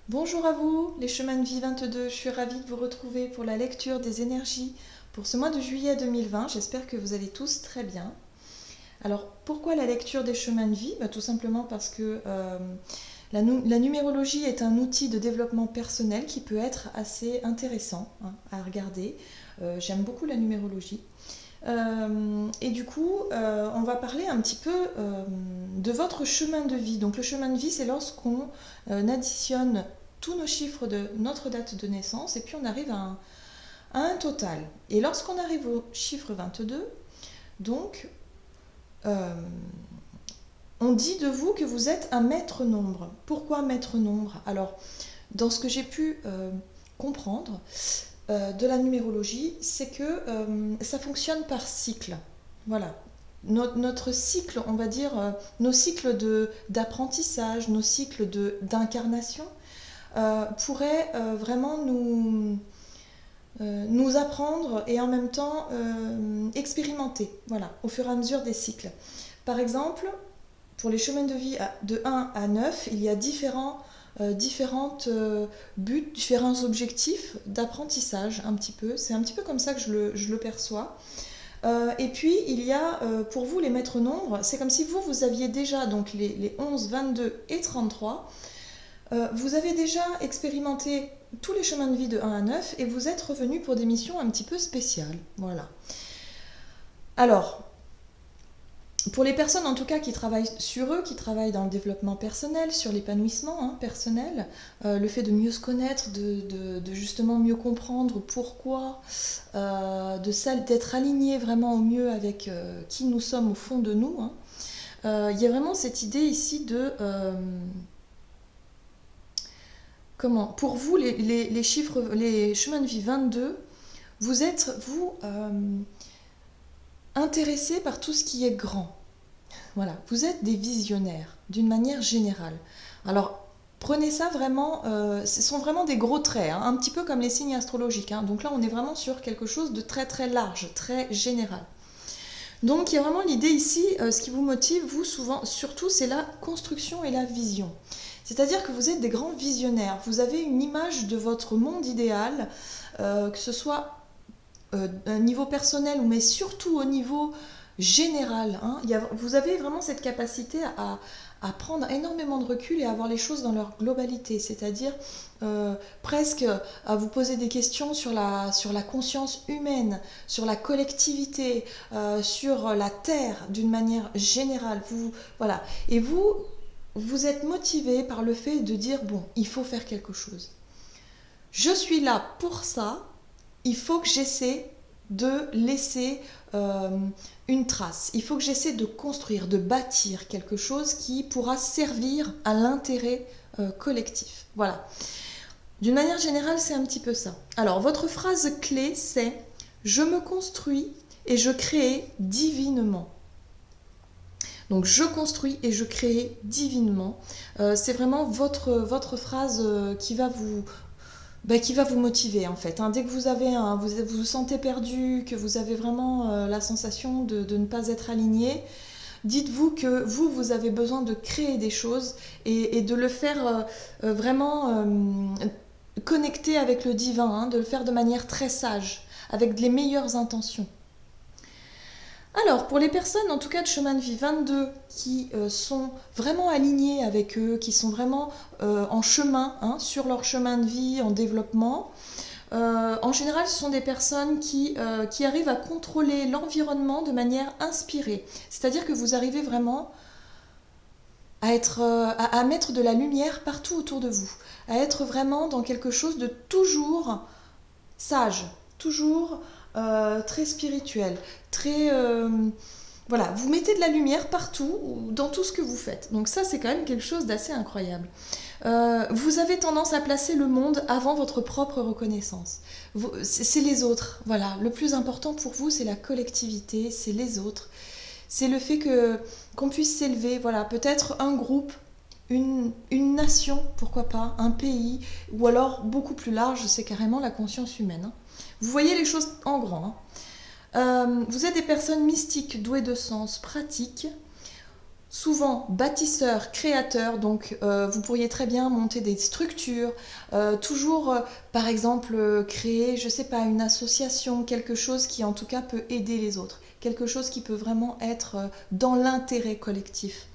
Bonjour à vous, les chemins de vie 22. Je suis ravie de vous retrouver pour la lecture des énergies pour ce mois de juillet 2020. J'espère que vous allez tous très bien. Alors, pourquoi la lecture des chemins de vie? Tout simplement parce que la numérologie est un outil de développement personnel qui peut être assez intéressant à regarder. J'aime beaucoup la numérologie. Et du coup, on va parler un petit peu de votre chemin de vie. Donc le chemin de vie, c'est lorsqu'on additionne tous nos chiffres de notre date de naissance et puis on arrive à un total. Et lorsqu'on arrive au chiffre 22, donc euh, on dit de vous que vous êtes un maître nombre. Pourquoi maître nombre? Alors, dans ce que j'ai pu comprendre, de la numérologie, c'est que ça fonctionne par cycle. Voilà. Notre cycle, on va dire, nos cycles d'apprentissage, nos cycles d'incarnation, pourraient vraiment nous apprendre et en même temps expérimenter, voilà, au fur et à mesure des cycles. Par exemple, pour les chemins de vie de 1 à 9, il y a différentes buts, différents objectifs d'apprentissage un petit peu. C'est un petit peu comme ça que je le perçois. Et puis il y a pour vous les maîtres nombres, c'est comme si vous aviez déjà donc les 11, 22 et 33. Vous avez déjà expérimenté tous les chemins de vie de 1 à 9 et vous êtes revenu pour des missions un petit peu spéciales. Voilà. Alors, pour les personnes en tout cas qui travaillent sur eux, qui travaillent dans le développement personnel, sur l'épanouissement personnel, le fait de mieux se connaître, de justement mieux comprendre pourquoi, d'être aligné vraiment au mieux avec qui nous sommes au fond de nous, il y a vraiment cette idée ici de... comment? Pour vous, les chiffres, les chemins de vie 22, vous êtes, vous, intéressé par tout ce qui est grand. Voilà, vous êtes des visionnaires, d'une manière générale. Alors, prenez ça vraiment, ce sont vraiment des gros traits, un petit peu comme les signes astrologiques. Donc là, on est vraiment sur quelque chose de très très large, très général. Donc il y a vraiment l'idée ici, ce qui vous motive, vous, souvent, surtout, c'est la construction et la vision. C'est-à-dire que vous êtes des grands visionnaires, vous avez une image de votre monde idéal, que ce soit un niveau personnel, mais surtout au niveau général. Vous avez vraiment cette capacité à prendre énormément de recul et à voir les choses dans leur globalité, c'est-à-dire presque à vous poser des questions sur la conscience humaine, sur la collectivité, sur la Terre d'une manière générale. Voilà. Et vous êtes motivé par le fait de dire, bon, il faut faire quelque chose. Je suis là pour ça, il faut que j'essaie de laisser une trace. Il faut que j'essaie de construire, de bâtir quelque chose qui pourra servir à l'intérêt collectif. Voilà. D'une manière générale, c'est un petit peu ça. Alors, votre phrase clé, c'est « Je me construis et je crée divinement ». Donc, je construis et je crée divinement. C'est vraiment votre phrase qui va vous motiver en fait. Dès que vous vous sentez perdu, que vous avez vraiment la sensation de ne pas être aligné, dites-vous que vous avez besoin de créer des choses et de le faire vraiment connecter avec le divin, de le faire de manière très sage, avec les meilleures intentions. Alors, pour les personnes, en tout cas de chemin de vie 22, qui sont vraiment alignées avec eux, qui sont vraiment en chemin, sur leur chemin de vie, en développement, en général, ce sont des personnes qui arrivent à contrôler l'environnement de manière inspirée. C'est-à-dire que vous arrivez vraiment à mettre de la lumière partout autour de vous, à être vraiment dans quelque chose de toujours sage, toujours très spirituel, très... voilà, vous mettez de la lumière partout, dans tout ce que vous faites. Donc ça, c'est quand même quelque chose d'assez incroyable. Vous avez tendance à placer le monde avant votre propre reconnaissance. C'est les autres, voilà. Le plus important pour vous, c'est la collectivité, c'est les autres. C'est le fait qu'on puisse s'élever, voilà, peut-être un groupe, une nation, pourquoi pas, un pays, ou alors beaucoup plus large, c'est carrément la conscience humaine. Vous voyez les choses en grand. Vous êtes des personnes mystiques, douées de sens, pratiques, souvent bâtisseur, créateur, donc vous pourriez très bien monter des structures, toujours par exemple créer, je sais pas, une association, quelque chose qui en tout cas peut aider les autres, quelque chose qui peut vraiment être dans l'intérêt collectif.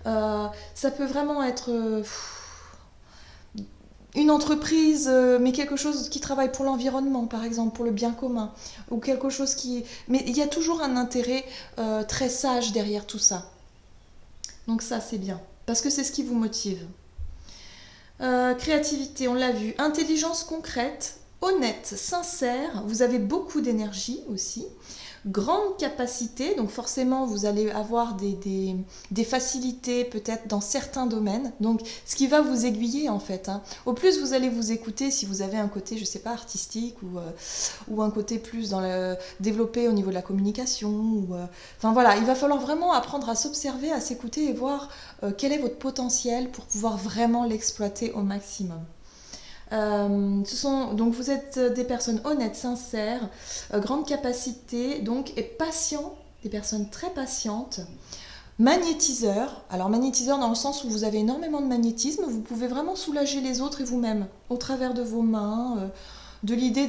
Ça peut vraiment être une entreprise, mais quelque chose qui travaille pour l'environnement, par exemple, pour le bien commun, ou quelque chose qui... Mais il y a toujours un intérêt très sage derrière tout ça. Donc ça, c'est bien, parce que c'est ce qui vous motive. Créativité, on l'a vu. Intelligence concrète, honnête, sincère. Vous avez beaucoup d'énergie aussi. Grande capacité, donc forcément vous allez avoir des facilités peut-être dans certains domaines, donc ce qui va vous aiguiller en fait, hein. Au plus vous allez vous écouter, si vous avez un côté, je sais pas, artistique ou un côté plus dans le développé au niveau de la communication, enfin voilà, il va falloir vraiment apprendre à s'observer, à s'écouter et voir quel est votre potentiel pour pouvoir vraiment l'exploiter au maximum. Donc vous êtes des personnes honnêtes, sincères, grande capacité, donc et patients, des personnes très patientes. Magnétiseurs, alors magnétiseur dans le sens où vous avez énormément de magnétisme, vous pouvez vraiment soulager les autres et vous-même au travers de vos mains, de l'idée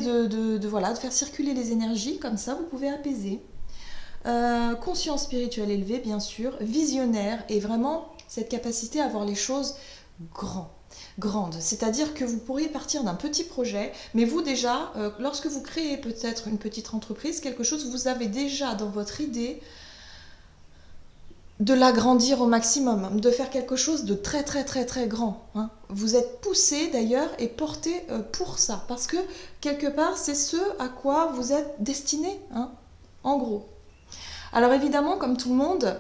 voilà, de faire circuler les énergies, comme ça vous pouvez apaiser. Conscience spirituelle élevée, bien sûr, visionnaire et vraiment cette capacité à voir les choses grandes. C'est-à-dire que vous pourriez partir d'un petit projet, mais vous déjà, lorsque vous créez peut-être une petite entreprise, quelque chose, vous avez déjà dans votre idée de l'agrandir au maximum, de faire quelque chose de très très très très grand, hein. Vous êtes poussé d'ailleurs et porté pour ça, parce que quelque part c'est ce à quoi vous êtes destiné, hein, en gros. Alors évidemment, comme tout le monde,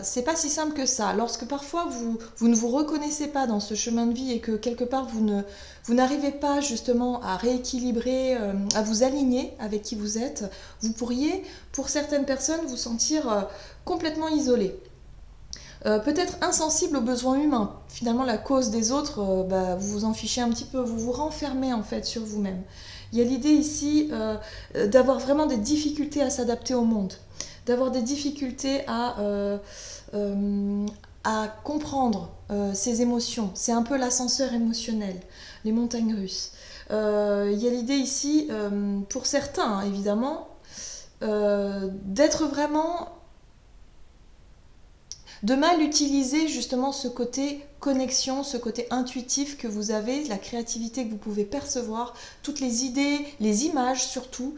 c'est pas si simple que ça. Lorsque parfois vous ne vous reconnaissez pas dans ce chemin de vie et que quelque part vous n'arrivez pas justement à rééquilibrer, à vous aligner avec qui vous êtes, vous pourriez, pour certaines personnes, vous sentir complètement isolé. Peut-être insensible aux besoins humains. Finalement, la cause des autres, vous vous en fichez un petit peu, vous vous renfermez en fait sur vous-même. Il y a l'idée ici d'avoir vraiment des difficultés à s'adapter au monde, d'avoir des difficultés à comprendre ses émotions. C'est un peu l'ascenseur émotionnel, les montagnes russes. Il y a l'idée ici, pour certains évidemment, d'être vraiment... de mal utiliser justement ce côté connexion, ce côté intuitif que vous avez, la créativité que vous pouvez percevoir, toutes les idées, les images surtout,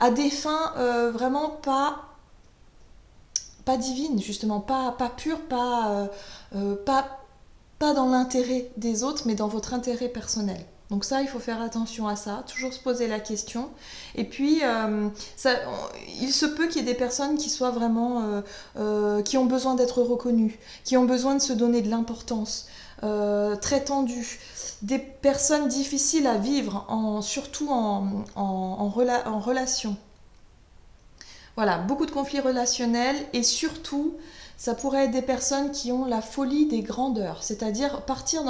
à des fins vraiment pas divines, justement, pas pures, pas dans l'intérêt des autres, mais dans votre intérêt personnel. Donc ça, il faut faire attention à ça, toujours se poser la question. Et puis, il se peut qu'il y ait des personnes qui soient vraiment, qui ont besoin d'être reconnues, qui ont besoin de se donner de l'importance, très tendues. Des personnes difficiles à vivre, surtout en relation. Voilà, beaucoup de conflits relationnels et surtout, ça pourrait être des personnes qui ont la folie des grandeurs, c'est-à-dire partir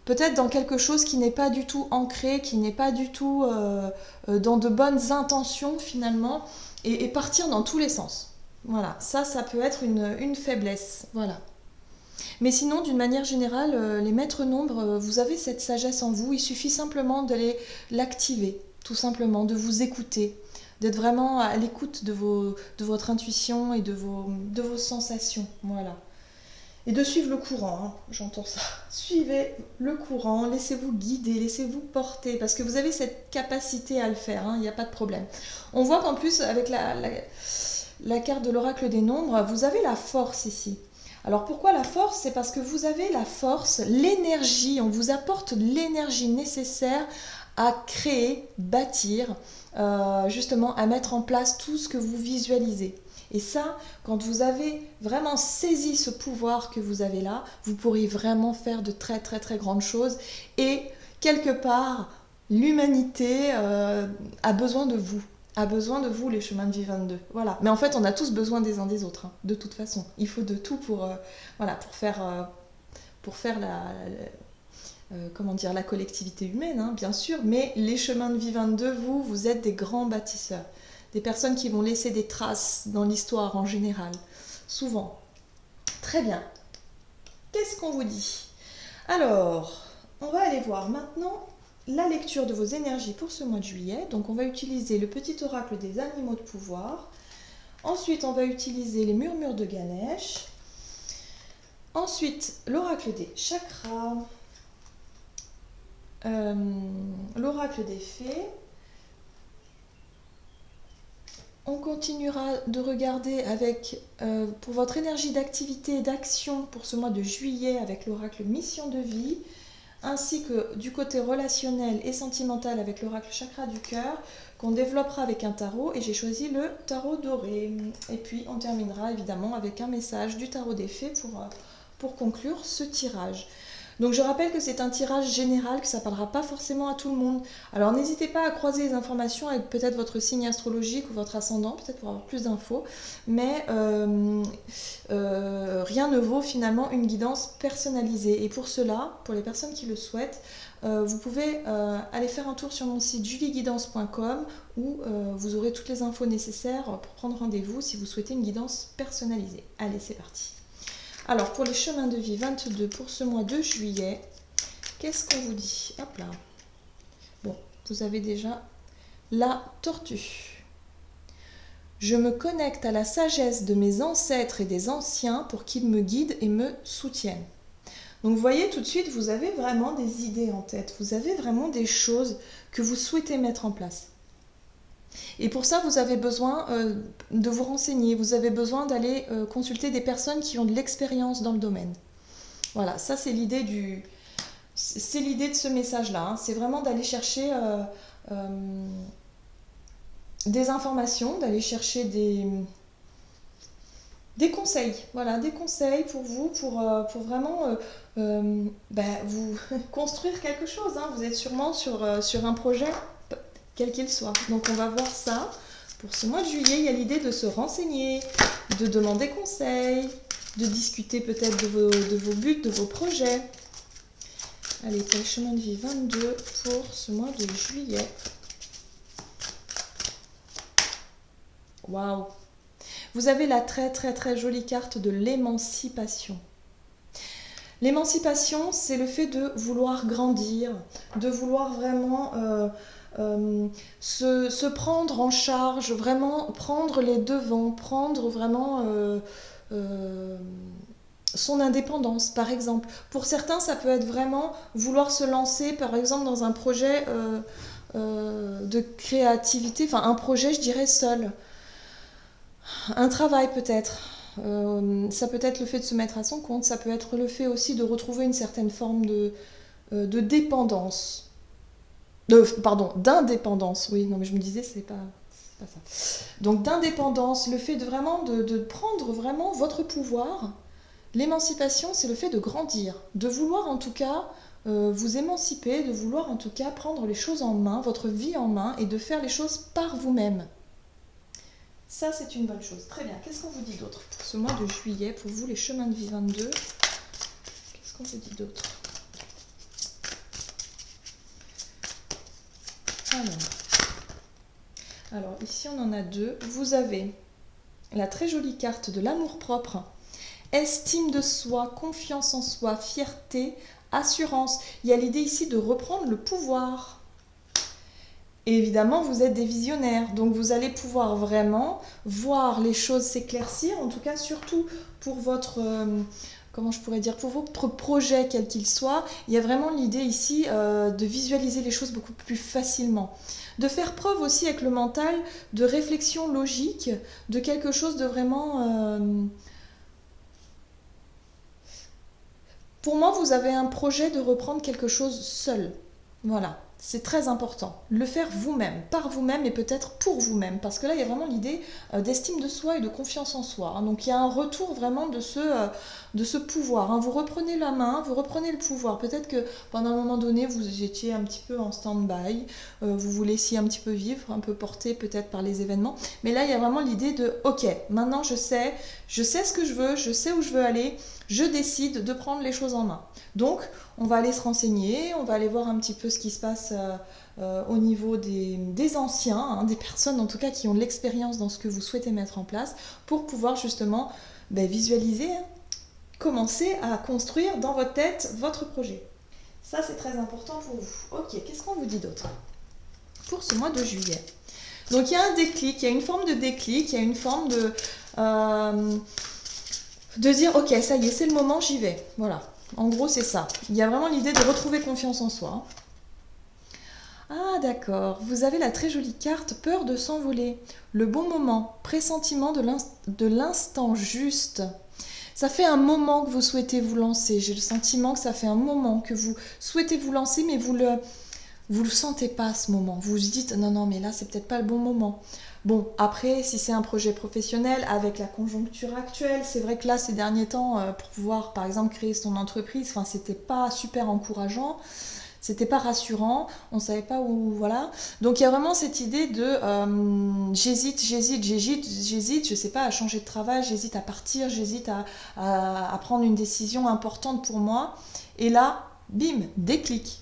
peut-être dans quelque chose qui n'est pas du tout ancré, qui n'est pas du tout dans de bonnes intentions finalement, et partir dans tous les sens. Voilà, ça peut être une faiblesse. Voilà. Mais sinon, d'une manière générale, les maîtres nombres, vous avez cette sagesse en vous, il suffit simplement d'aller l'activer, tout simplement, de vous écouter, d'être vraiment à l'écoute de votre intuition et de vos sensations. Voilà. Et de suivre le courant, hein, j'entends ça. Suivez le courant, laissez-vous guider, laissez-vous porter, parce que vous avez cette capacité à le faire, il n'y a pas de problème. On voit qu'en plus, avec la carte de l'oracle des nombres, vous avez la force ici. Alors pourquoi la force? C'est parce que vous avez la force, l'énergie, on vous apporte l'énergie nécessaire à créer, bâtir, justement à mettre en place tout ce que vous visualisez. Et ça, quand vous avez vraiment saisi ce pouvoir que vous avez là, vous pourrez vraiment faire de très très très grandes choses. Et quelque part, l'humanité a besoin de vous. A besoin de vous, les chemins de vie 22. Voilà. Mais en fait, on a tous besoin des uns des autres, hein, de toute façon. Il faut de tout pour faire la collectivité humaine, hein, bien sûr. Mais les chemins de vie 22, vous êtes des grands bâtisseurs. Des personnes qui vont laisser des traces dans l'histoire en général, souvent. Très bien. Qu'est-ce qu'on vous dit? Alors, on va aller voir maintenant la lecture de vos énergies pour ce mois de juillet. Donc on va utiliser le petit oracle des animaux de pouvoir. Ensuite, on va utiliser les murmures de Ganesh. Ensuite, l'oracle des chakras. L'oracle des fées. On continuera de regarder avec, pour votre énergie d'activité et d'action pour ce mois de juillet avec l'oracle mission de vie, ainsi que du côté relationnel et sentimental avec l'oracle chakra du cœur, qu'on développera avec un tarot, et j'ai choisi le tarot doré. Et puis on terminera évidemment avec un message du tarot des fées pour conclure ce tirage. Donc je rappelle que c'est un tirage général, que ça ne parlera pas forcément à tout le monde. Alors n'hésitez pas à croiser les informations avec peut-être votre signe astrologique ou votre ascendant, peut-être pour avoir plus d'infos. Mais rien ne vaut finalement une guidance personnalisée. Et pour cela, pour les personnes qui le souhaitent, vous pouvez aller faire un tour sur mon site julieguidance.com où vous aurez toutes les infos nécessaires pour prendre rendez-vous si vous souhaitez une guidance personnalisée. Allez, c'est parti. Alors, pour les chemins de vie 22 pour ce mois de juillet, qu'est-ce qu'on vous dit? Hop là. Bon, vous avez déjà la tortue. Je me connecte à la sagesse de mes ancêtres et des anciens pour qu'ils me guident et me soutiennent. Donc, vous voyez, tout de suite, vous avez vraiment des idées en tête. Vous avez vraiment des choses que vous souhaitez mettre en place. Et pour ça, vous avez besoin de vous renseigner, vous avez besoin d'aller consulter des personnes qui ont de l'expérience dans le domaine. Voilà, ça c'est l'idée c'est l'idée de ce message-là. Hein. C'est vraiment d'aller chercher des informations, d'aller chercher des conseils. Voilà, des conseils pour vous, pour vraiment vous construire quelque chose. Hein. Vous êtes sûrement sur un projet quel qu'il soit. Donc on va voir ça. Pour ce mois de juillet, il y a l'idée de se renseigner, de demander conseil, de discuter peut-être de vos buts, de vos projets. Allez, pour le chemin de vie 22 pour ce mois de juillet. Waouh! Vous avez la très très très jolie carte de l'émancipation. L'émancipation, c'est le fait de vouloir grandir, de vouloir vraiment se prendre en charge, vraiment prendre les devants, prendre vraiment son indépendance, par exemple. Pour certains, ça peut être vraiment vouloir se lancer, par exemple, dans un projet de créativité, enfin un projet, je dirais, seul. Un travail peut-être. Ça peut être le fait de se mettre à son compte, ça peut être le fait aussi de retrouver une certaine forme de dépendance. D'indépendance, oui, non mais je me disais, c'est pas ça. Donc d'indépendance, le fait de vraiment de prendre vraiment votre pouvoir. L'émancipation, c'est le fait de grandir, de vouloir en tout cas vous émanciper, de vouloir en tout cas prendre les choses en main, votre vie en main, et de faire les choses par vous-même. Ça, c'est une bonne chose. Très bien. Qu'est-ce qu'on vous dit d'autre pour ce mois de juillet, pour vous, les chemins de vie 22? Qu'est-ce qu'on vous dit d'autre? Alors, ici, on en a deux. Vous avez la très jolie carte de l'amour-propre, estime de soi, confiance en soi, fierté, assurance. Il y a l'idée ici de reprendre le pouvoir. Et évidemment, vous êtes des visionnaires, donc vous allez pouvoir vraiment voir les choses s'éclaircir, en tout cas surtout pour votre, comment je pourrais dire, pour votre projet quel qu'il soit. Il y a vraiment l'idée ici de visualiser les choses beaucoup plus facilement. De faire preuve aussi avec le mental de réflexion logique, de quelque chose de vraiment... Pour moi, vous avez un projet de reprendre quelque chose seul. Voilà. C'est très important. Le faire vous-même, par vous-même et peut-être pour vous-même. Parce que là, il y a vraiment l'idée d'estime de soi et de confiance en soi. Hein. Donc il y a un retour vraiment de ce pouvoir. Hein. Vous reprenez la main, vous reprenez le pouvoir. Peut-être que pendant un moment donné, vous étiez un petit peu en stand-by. Vous vous laissiez un petit peu vivre, un peu porté peut-être par les événements. Mais là, il y a vraiment l'idée de « Ok, maintenant je sais ce que je veux, je sais où je veux aller. Je décide de prendre les choses en main. » Donc, on va aller se renseigner, on va aller voir un petit peu ce qui se passe au niveau des anciens, hein, des personnes en tout cas qui ont de l'expérience dans ce que vous souhaitez mettre en place pour pouvoir justement visualiser, hein, commencer à construire dans votre tête votre projet. Ça, c'est très important pour vous. Ok, qu'est-ce qu'on vous dit d'autre pour ce mois de juillet? Donc, il y a un déclic, il y a une forme de déclic, il y a une forme de dire, ok, ça y est, c'est le moment, j'y vais. Voilà, en gros, c'est ça. Il y a vraiment l'idée de retrouver confiance en soi. Ah, d'accord, vous avez la très jolie carte « Peur de s'envoler ». Le bon moment, pressentiment de l'instant juste. Ça fait un moment que vous souhaitez vous lancer. J'ai le sentiment que ça fait un moment que vous souhaitez vous lancer, mais vous le sentez pas à ce moment. Vous vous dites, non, mais là, c'est peut-être pas le bon moment. Bon, après, si c'est un projet professionnel, avec la conjoncture actuelle, c'est vrai que là, ces derniers temps, pour pouvoir, par exemple, créer son entreprise, c'était pas super encourageant. C'était pas rassurant, on savait pas où, voilà. Donc il y a vraiment cette idée de j'hésite, je sais pas, à changer de travail, j'hésite à partir, j'hésite à prendre une décision importante pour moi. Et là, bim, déclic,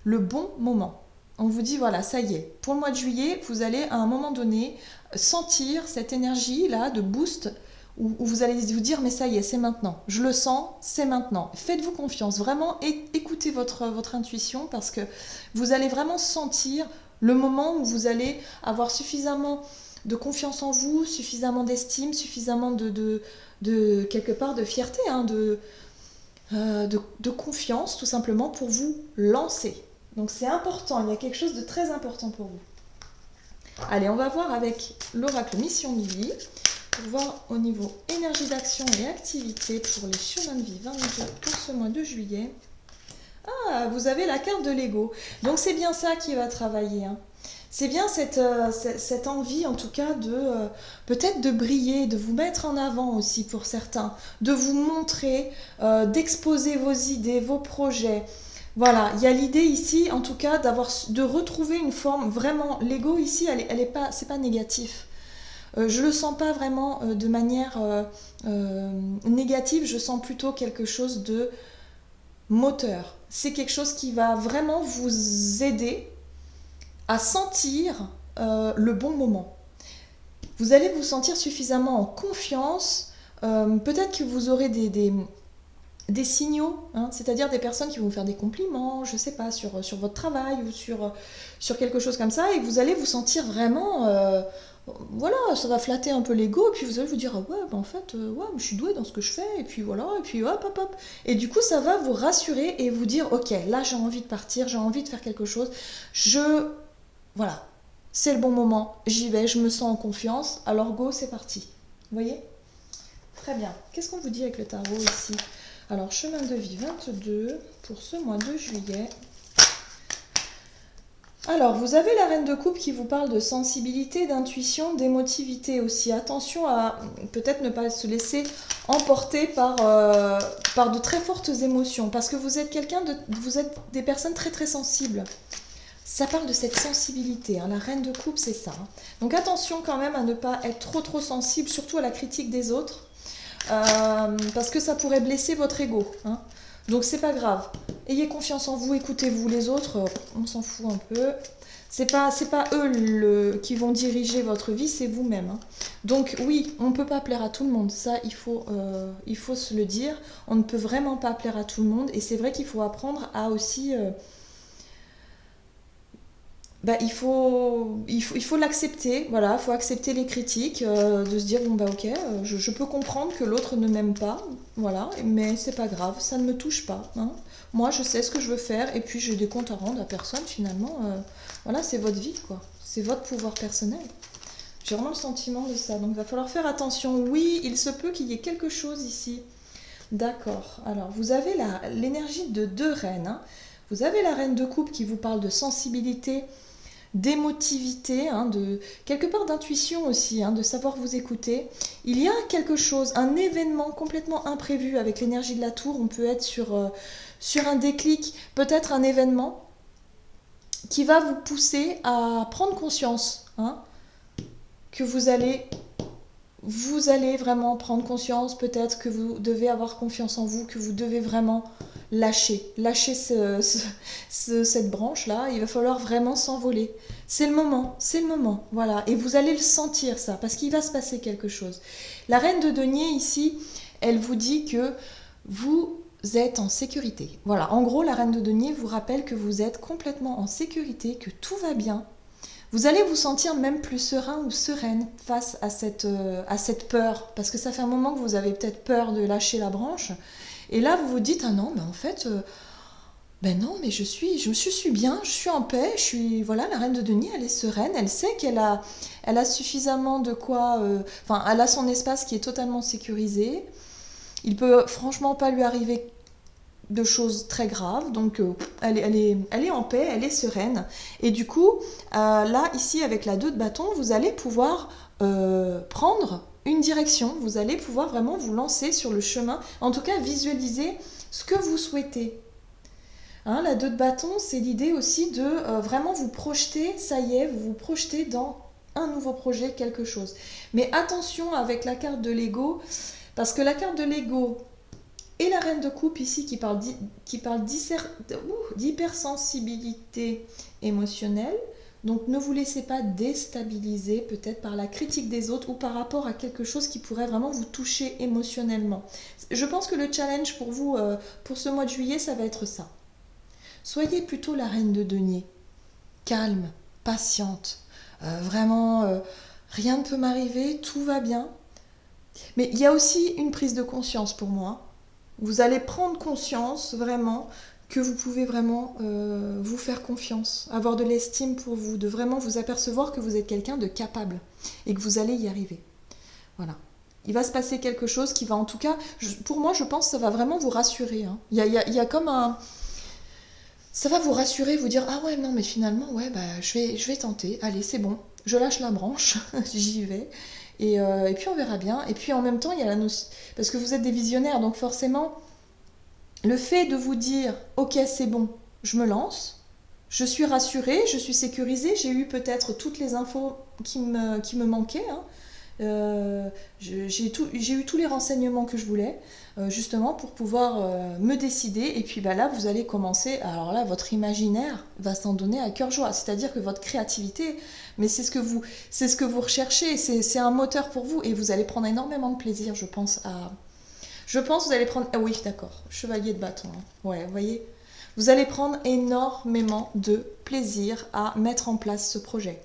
le bon moment. On vous dit, voilà, ça y est, pour le mois de juillet, vous allez à un moment donné sentir cette énergie-là de boost où vous allez vous dire, mais ça y est, c'est maintenant, je le sens, c'est maintenant. Faites-vous confiance, vraiment, écoutez votre intuition parce que vous allez vraiment sentir le moment où vous allez avoir suffisamment de confiance en vous, suffisamment d'estime, suffisamment de quelque part de fierté, de confiance tout simplement pour vous lancer. Donc c'est important, il y a quelque chose de très important pour vous. Allez, on va voir avec l'oracle Mission de Vie, pour voir au niveau énergie d'action et activité pour les chemins de vie 22 pour ce mois de juillet. Ah, vous avez la carte de l'ego. Donc c'est bien ça qui va travailler. C'est bien cette envie en tout cas de peut-être de briller, de vous mettre en avant aussi pour certains, de vous montrer, d'exposer vos idées, vos projets. Voilà, il y a l'idée ici, en tout cas, de retrouver une forme vraiment. L'ego ici, c'est pas négatif. Je le sens pas vraiment de manière négative. Je sens plutôt quelque chose de moteur. C'est quelque chose qui va vraiment vous aider à sentir le bon moment. Vous allez vous sentir suffisamment en confiance. Peut-être que vous aurez des signaux, c'est-à-dire des personnes qui vont vous faire des compliments, je sais pas, sur votre travail ou sur quelque chose comme ça, et vous allez vous sentir vraiment, voilà, ça va flatter un peu l'ego, et puis vous allez vous dire, ah ouais, en fait, ouais, je suis douée dans ce que je fais, et puis voilà, et puis hop, hop, hop. Et du coup, ça va vous rassurer et vous dire, ok, là, j'ai envie de partir, j'ai envie de faire quelque chose, voilà, c'est le bon moment, j'y vais, je me sens en confiance, alors go, c'est parti. Vous voyez? Très bien. Qu'est-ce qu'on vous dit avec le tarot ici? Alors, chemin de vie 22 pour ce mois de juillet. Alors, vous avez la reine de coupe qui vous parle de sensibilité, d'intuition, d'émotivité aussi. Attention à peut-être ne pas se laisser emporter par de très fortes émotions, parce que vous êtes vous êtes des personnes très très sensibles. Ça parle de cette sensibilité, la reine de coupe, c'est ça. Donc attention quand même à ne pas être trop sensible, surtout à la critique des autres. Parce que ça pourrait blesser votre ego. Donc c'est pas grave. Ayez confiance en vous, écoutez-vous. Les autres, on s'en fout un peu. C'est pas eux qui vont diriger votre vie, c'est vous-même. Donc oui, on ne peut pas plaire à tout le monde. Ça, il faut se le dire. On ne peut vraiment pas plaire à tout le monde. Et c'est vrai qu'il faut apprendre à aussi... il faut l'accepter, voilà, il faut accepter les critiques, de se dire bon ok, je peux comprendre que l'autre ne m'aime pas, voilà, mais c'est pas grave, ça ne me touche pas. Moi je sais ce que je veux faire et puis j'ai des comptes à rendre à personne finalement, voilà, c'est votre vie quoi, c'est votre pouvoir personnel. J'ai vraiment le sentiment de ça, donc il va falloir faire attention. Oui, il se peut qu'il y ait quelque chose ici. D'accord, alors vous avez l'énergie de deux reines, Vous avez la reine de coupe qui vous parle de sensibilité, d'émotivité, de quelque part d'intuition aussi, de savoir vous écouter. Il y a quelque chose, un événement complètement imprévu avec l'énergie de la tour. On peut être sur un déclic, peut-être un événement qui va vous pousser à prendre conscience que vous allez vraiment prendre conscience, peut-être que vous devez avoir confiance en vous, que vous devez vraiment lâcher cette branche-là. Il va falloir vraiment s'envoler. C'est le moment, voilà. Et vous allez le sentir ça, parce qu'il va se passer quelque chose. La reine de denier ici, elle vous dit que vous êtes en sécurité. Voilà, en gros, la reine de denier vous rappelle que vous êtes complètement en sécurité, que tout va bien. Vous allez vous sentir même plus serein ou sereine face à cette peur, parce que ça fait un moment que vous avez peut-être peur de lâcher la branche, et là vous vous dites, ah non, mais en fait, ben non, mais je suis bien, je suis en paix, voilà, la reine de denier, elle est sereine, elle sait elle a suffisamment de quoi, enfin, elle a son espace qui est totalement sécurisé, il peut franchement pas lui arriver de choses très graves, donc elle est en paix, elle est sereine, et du coup, là, ici, avec la 2 de bâton, vous allez pouvoir prendre une direction, vous allez pouvoir vraiment vous lancer sur le chemin, en tout cas visualiser ce que vous souhaitez. Hein, la 2 de bâton, c'est l'idée aussi de vraiment vous projeter, ça y est, vous vous projetez dans un nouveau projet, quelque chose. Mais attention avec la carte de l'ego, parce que la carte de l'ego et la reine de coupe ici qui parle d'hypersensibilité émotionnelle, donc ne vous laissez pas déstabiliser peut-être par la critique des autres ou par rapport à quelque chose qui pourrait vraiment vous toucher émotionnellement. Je pense que le challenge pour vous, pour ce mois de juillet, ça va être ça. Soyez plutôt la reine de denier, calme, patiente, vraiment rien ne peut m'arriver, tout va bien. Mais il y a aussi une prise de conscience pour moi. Vous allez prendre conscience vraiment que vous pouvez vraiment vous faire confiance, avoir de l'estime pour vous, de vraiment vous apercevoir que vous êtes quelqu'un de capable et que vous allez y arriver. Voilà. Il va se passer quelque chose qui va en tout cas, pour moi je pense que ça va vraiment vous rassurer. Hein. Il y a comme un... Ça va vous rassurer, vous dire, ah ouais, non, mais finalement, ouais, bah, je vais tenter, allez, c'est bon, je lâche la branche, j'y vais, et puis on verra bien. Et puis en même temps, il y a la notion, parce que vous êtes des visionnaires, donc forcément, le fait de vous dire, ok, c'est bon, je me lance, je suis rassurée, je suis sécurisée, j'ai eu peut-être toutes les infos qui me manquaient, hein. J'ai eu tous les renseignements que je voulais, justement pour pouvoir me décider, et puis bah, là vous allez commencer, alors là votre imaginaire va s'en donner à cœur joie, c'est-à-dire que votre créativité, mais c'est ce que vous recherchez, c'est un moteur pour vous, et vous allez prendre énormément de plaisir, je pense vous allez prendre, ah oui d'accord, chevalier de bâton, hein. Ouais, vous voyez, vous allez prendre énormément de plaisir à mettre en place ce projet.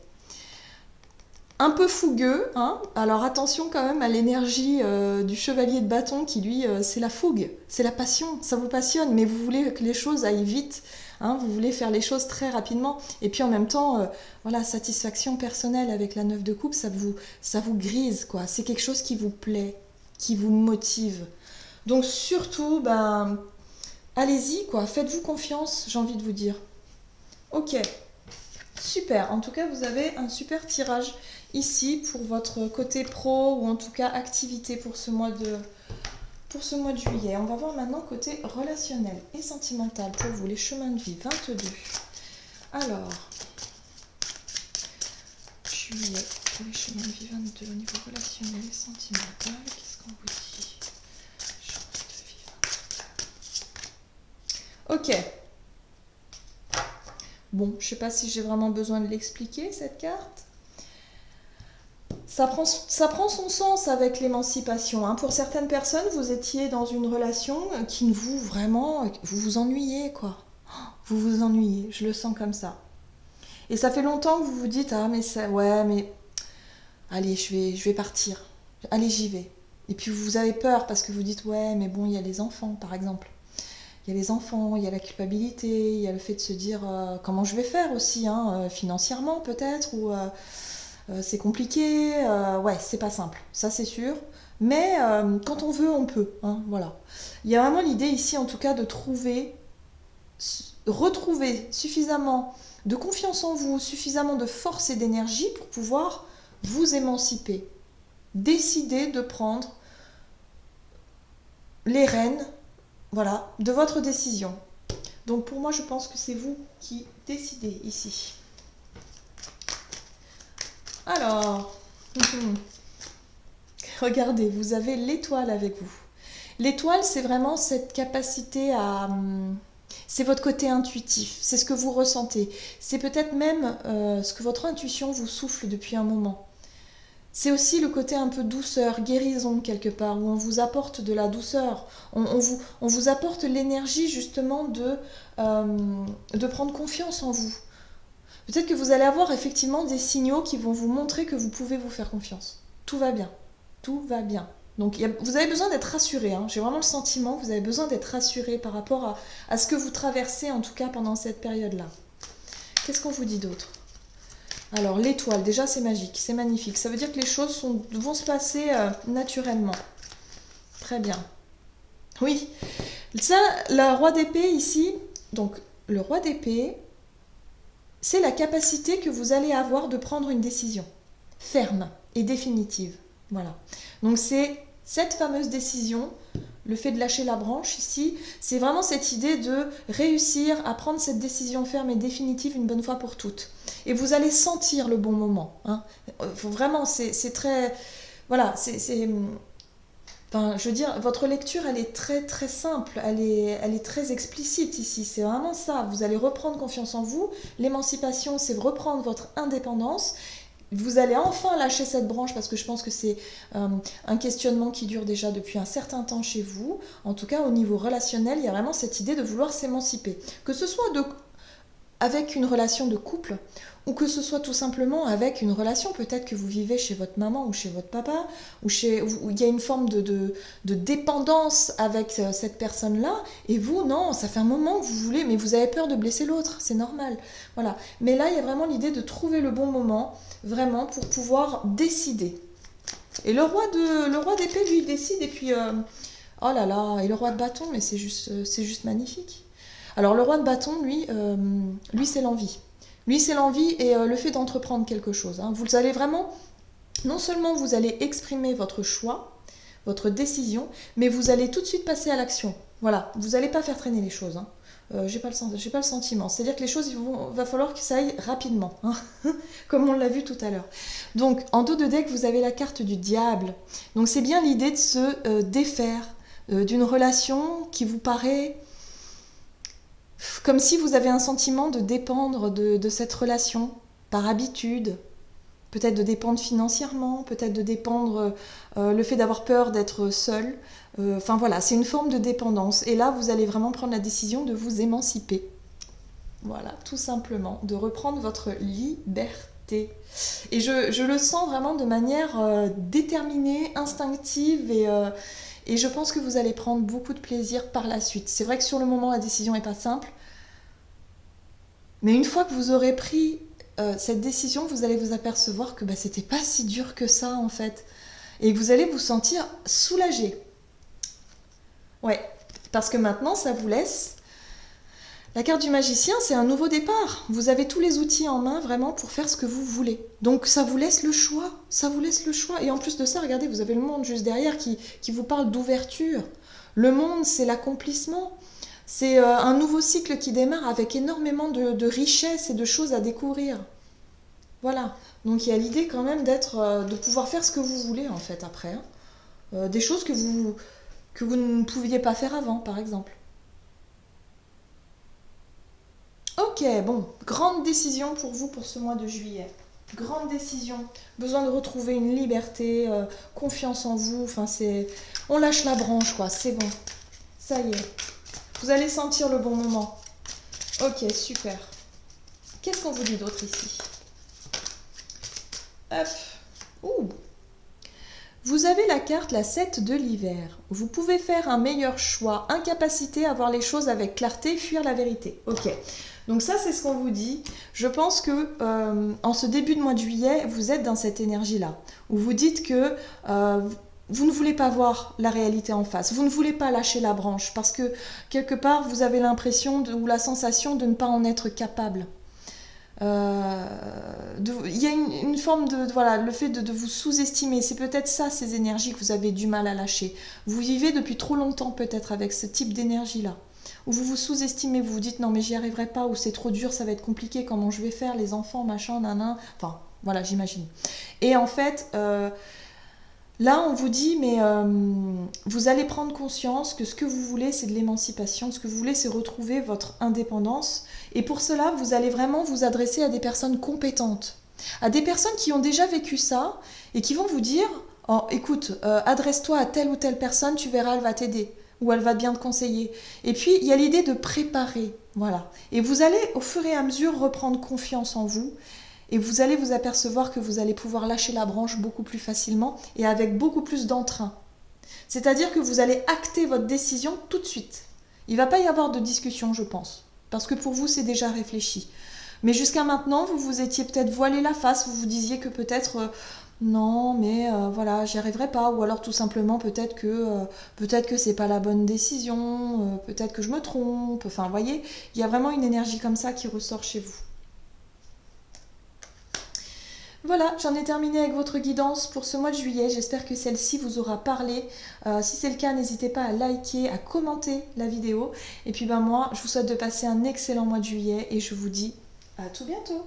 Un peu fougueux, hein. Alors attention quand même à l'énergie du chevalier de bâton qui lui, c'est la fougue, c'est la passion, ça vous passionne, mais vous voulez que les choses aillent vite, hein, vous voulez faire les choses très rapidement, et puis en même temps, voilà, satisfaction personnelle avec la 9 de coupe, ça vous grise, quoi, c'est quelque chose qui vous plaît, qui vous motive. Donc surtout, ben, allez-y, quoi, faites-vous confiance, j'ai envie de vous dire. Ok. Super, en tout cas vous avez un super tirage ici pour votre côté pro ou en tout cas activité pour ce mois de juillet. On va voir maintenant côté relationnel et sentimental pour vous, les chemins de vie 22. Alors, juillet pour les chemins de vie 22 au niveau relationnel et sentimental, qu'est-ce qu'on vous dit? Chemins de vie 22. Ok. Bon, je ne sais pas si j'ai vraiment besoin de l'expliquer, cette carte. Ça prend son sens avec l'émancipation. Hein. Pour certaines personnes, vous étiez dans une relation qui ne vous vous ennuyez, quoi. Vous vous ennuyez, je le sens comme ça. Et ça fait longtemps que vous vous dites, ah mais ça, ouais, mais allez, je vais partir. Allez, j'y vais. Et puis vous avez peur parce que vous dites, ouais, mais bon, il y a les enfants, par exemple. Il y a les enfants, il y a la culpabilité, il y a le fait de se dire comment je vais faire aussi, hein, financièrement peut-être, ou c'est compliqué, ouais, c'est pas simple, ça c'est sûr. Mais quand on veut, on peut, hein, voilà. Il y a vraiment l'idée ici, en tout cas, de retrouver suffisamment de confiance en vous, suffisamment de force et d'énergie pour pouvoir vous émanciper. Décider de prendre les rênes, voilà, de votre décision. Donc pour moi, je pense que c'est vous qui décidez ici. Alors, regardez, vous avez l'étoile avec vous. L'étoile, c'est vraiment cette capacité à... C'est votre côté intuitif, c'est ce que vous ressentez. C'est peut-être même ce que votre intuition vous souffle depuis un moment. C'est aussi le côté un peu douceur, guérison quelque part, où on vous apporte de la douceur. On vous apporte l'énergie justement de prendre confiance en vous. Peut-être que vous allez avoir effectivement des signaux qui vont vous montrer que vous pouvez vous faire confiance. Tout va bien. Tout va bien. Donc vous avez besoin d'être rassuré. Hein. J'ai vraiment le sentiment que vous avez besoin d'être rassuré par rapport à ce que vous traversez, en tout cas pendant cette période-là. Qu'est-ce qu'on vous dit d'autre? Alors l'étoile, déjà c'est magique, c'est magnifique. Ça veut dire que les choses vont se passer naturellement. Très bien. Oui, ça, le roi d'épée ici, donc le roi d'épée, c'est la capacité que vous allez avoir de prendre une décision ferme et définitive. Voilà. Donc c'est cette fameuse décision, le fait de lâcher la branche ici, c'est vraiment cette idée de réussir à prendre cette décision ferme et définitive une bonne fois pour toutes. Et vous allez sentir le bon moment. Hein. Vraiment, c'est très... Voilà, enfin, je veux dire, votre lecture, elle est très très simple, elle est très explicite ici. C'est vraiment ça. Vous allez reprendre confiance en vous. L'émancipation, c'est reprendre votre indépendance. Vous allez enfin lâcher cette branche parce que je pense que c'est un questionnement qui dure déjà depuis un certain temps chez vous. En tout cas, au niveau relationnel, il y a vraiment cette idée de vouloir s'émanciper. Que ce soit avec une relation de couple ou que ce soit tout simplement avec une relation peut-être que vous vivez chez votre maman ou chez votre papa, où il y a une forme de dépendance avec cette personne-là, et vous, non, ça fait un moment que vous voulez, mais vous avez peur de blesser l'autre, c'est normal. Voilà. Mais là, il y a vraiment l'idée de trouver le bon moment, vraiment, pour pouvoir décider. Et le roi d'épée, lui, il décide, et puis, oh là là, et le roi de bâton, mais c'est juste magnifique. Alors le roi de bâton, lui c'est l'envie. Lui, c'est l'envie et le fait d'entreprendre quelque chose. Hein. Vous allez vraiment, non seulement vous allez exprimer votre choix, votre décision, mais vous allez tout de suite passer à l'action. Voilà, vous n'allez pas faire traîner les choses. Hein. J'ai pas le sentiment. C'est-à-dire que les choses, va falloir que ça aille rapidement, hein. Comme on l'a vu tout à l'heure. Donc, en dos de deck, vous avez la carte du diable. Donc, c'est bien l'idée de se défaire d'une relation qui vous paraît... Comme si vous avez un sentiment de dépendre de cette relation, par habitude, peut-être de dépendre financièrement, peut-être de dépendre le fait d'avoir peur d'être seul. Enfin voilà, c'est une forme de dépendance. Et là, vous allez vraiment prendre la décision de vous émanciper. Voilà, tout simplement, de reprendre votre liberté. Et je le sens vraiment de manière déterminée, instinctive et je pense que vous allez prendre beaucoup de plaisir par la suite. C'est vrai que sur le moment, la décision n'est pas simple. Mais une fois que vous aurez pris cette décision, vous allez vous apercevoir que c'était pas si dur que ça, en fait. Et que vous allez vous sentir soulagé. Ouais, parce que maintenant, ça vous laisse... La carte du magicien, c'est un nouveau départ. Vous avez tous les outils en main, vraiment, pour faire ce que vous voulez. Donc, ça vous laisse le choix. Ça vous laisse le choix. Et en plus de ça, regardez, vous avez le monde juste derrière qui vous parle d'ouverture. Le monde, c'est l'accomplissement. C'est un nouveau cycle qui démarre avec énormément de richesses et de choses à découvrir. Voilà. Donc, il y a l'idée quand même de pouvoir faire ce que vous voulez, en fait, après. Hein. Des choses que vous ne pouviez pas faire avant, par exemple. Ok, bon, grande décision pour vous pour ce mois de juillet. Grande décision, besoin de retrouver une liberté, confiance en vous, enfin c'est... On lâche la branche quoi, c'est bon. Ça y est, vous allez sentir le bon moment. Ok, super. Qu'est-ce qu'on vous dit d'autre ici? Hop. Ouh. Vous avez la carte la 7 de l'hiver. Vous pouvez faire un meilleur choix, incapacité à voir les choses avec clarté, fuir la vérité. Ok. Donc ça, c'est ce qu'on vous dit. Je pense que en ce début de mois de juillet, vous êtes dans cette énergie-là, où vous dites que vous ne voulez pas voir la réalité en face, vous ne voulez pas lâcher la branche, parce que quelque part, vous avez l'impression ou la sensation de ne pas en être capable. Il y a une forme de voilà, le fait de vous sous-estimer, c'est peut-être ça, ces énergies que vous avez du mal à lâcher. Vous vivez depuis trop longtemps peut-être avec ce type d'énergie-là. Où vous vous sous-estimez, vous vous dites non mais j'y arriverai pas, ou c'est trop dur, ça va être compliqué, comment je vais faire, les enfants, machin, nanan, enfin voilà, j'imagine. Et en fait, là on vous dit mais vous allez prendre conscience que ce que vous voulez c'est de l'émancipation, ce que vous voulez c'est retrouver votre indépendance, et pour cela vous allez vraiment vous adresser à des personnes compétentes. À des personnes qui ont déjà vécu ça et qui vont vous dire, oh, écoute, adresse-toi à telle ou telle personne, tu verras, elle va t'aider ou elle va bien te conseiller. Et puis, il y a l'idée de préparer, voilà. Et vous allez, au fur et à mesure, reprendre confiance en vous et vous allez vous apercevoir que vous allez pouvoir lâcher la branche beaucoup plus facilement et avec beaucoup plus d'entrain. C'est-à-dire que vous allez acter votre décision tout de suite. Il ne va pas y avoir de discussion, je pense, parce que pour vous, c'est déjà réfléchi. Mais jusqu'à maintenant, vous vous étiez peut-être voilé la face, vous vous disiez que peut-être non, mais voilà, j'y arriverai pas, ou alors tout simplement peut-être que c'est pas la bonne décision, peut-être que je me trompe. Enfin, vous voyez, il y a vraiment une énergie comme ça qui ressort chez vous. Voilà, j'en ai terminé avec votre guidance pour ce mois de juillet. J'espère que celle-ci vous aura parlé. Si c'est le cas, n'hésitez pas à liker, à commenter la vidéo. Et puis ben moi, je vous souhaite de passer un excellent mois de juillet et je vous dis à tout bientôt.